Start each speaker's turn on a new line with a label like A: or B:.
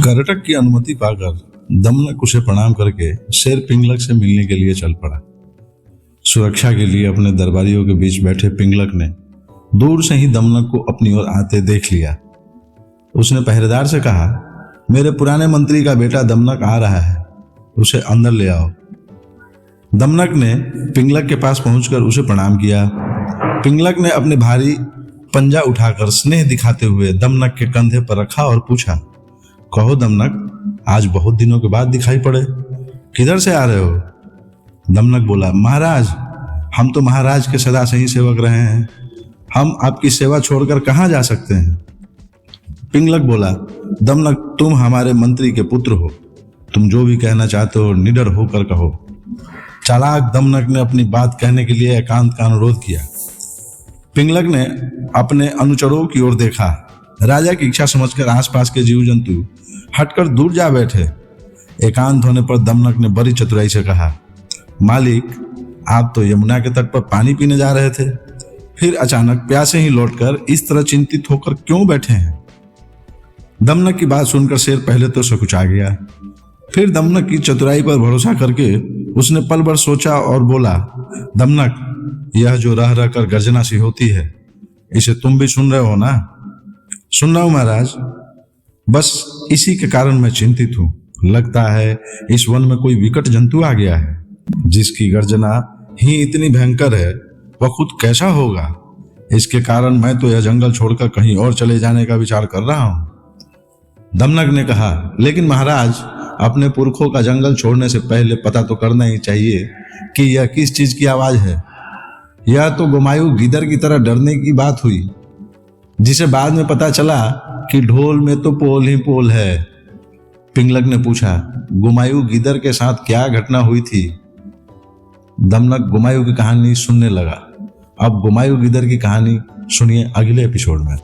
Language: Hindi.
A: करटक की अनुमति पाकर दमनक उसे प्रणाम करके शेर पिंगलक से मिलने के लिए चल पड़ा। सुरक्षा के लिए अपने दरबारियों के बीच बैठे पिंगलक ने दूर से ही दमनक को अपनी ओर आते देख लिया। उसने पहरेदार से कहा, मेरे पुराने मंत्री का बेटा दमनक आ रहा है, उसे अंदर ले आओ। दमनक ने पिंगलक के पास पहुंचकर उसे प्रणाम किया। पिंगलक ने अपने भारी पंजा उठाकर स्नेह दिखाते हुए दमनक के कंधे पर रखा और पूछा, कहो दमनक, आज बहुत दिनों के बाद दिखाई पड़े, किधर से आ रहे हो? दमनक बोला, महाराज, हम तो महाराज के सदा से ही सेवक रहे हैं, हम आपकी सेवा छोड़कर कहाँ जा सकते हैं? पिंगलक बोला, दमनक, तुम हमारे मंत्री के पुत्र हो, तुम जो भी कहना चाहते हो निडर होकर कहो। चालाक दमनक ने अपनी बात कहने के लिए एकांत का अनुरोध किया। पिंगलक ने अपने अनुचरों की ओर देखा। राजा की इच्छा समझकर आसपास के जीव जंतु हटकर दूर जा बैठे। एकांत होने पर दमनक ने बड़ी चतुराई से कहा, मालिक, आप तो यमुना के तट पर पानी पीने जा रहे थे, फिर अचानक प्यासे ही लौटकर इस तरह चिंतित होकर क्यों बैठे हैं? दमनक की बात सुनकर शेर पहले तो सकुचा गया, फिर दमनक की चतुराई पर भरोसा करके उसने पल भर सोचा और बोला, दमनक, यह जो रह रह कर गर्जना सी होती है, इसे तुम भी सुन रहे हो ना? सुन रहा हूं महाराज, बस इसी के कारण मैं चिंतित हूं। लगता है इस वन में कोई विकट जंतु आ गया है, जिसकी गर्जना ही इतनी भयंकर है, वह खुद कैसा होगा? इसके कारण मैं तो यह जंगल छोड़कर कहीं और चले जाने का विचार कर रहा हूं। दमनक ने कहा, लेकिन महाराज, अपने पुरखों का जंगल छोड़ने से पहले पता तो करना ही चाहिए कि यह किस चीज की आवाज है। यह तो गुमायूं गिदर की तरह डरने की बात हुई, जिसे बाद में पता चला कि ढोल में तो पोल ही पोल है। पिंगलक ने पूछा, गुमायूं गिदर के साथ क्या घटना हुई थी? दमनक गुमायूं की कहानी सुनने लगा। अब गुमायूं गिदर की कहानी सुनिए अगले एपिसोड में।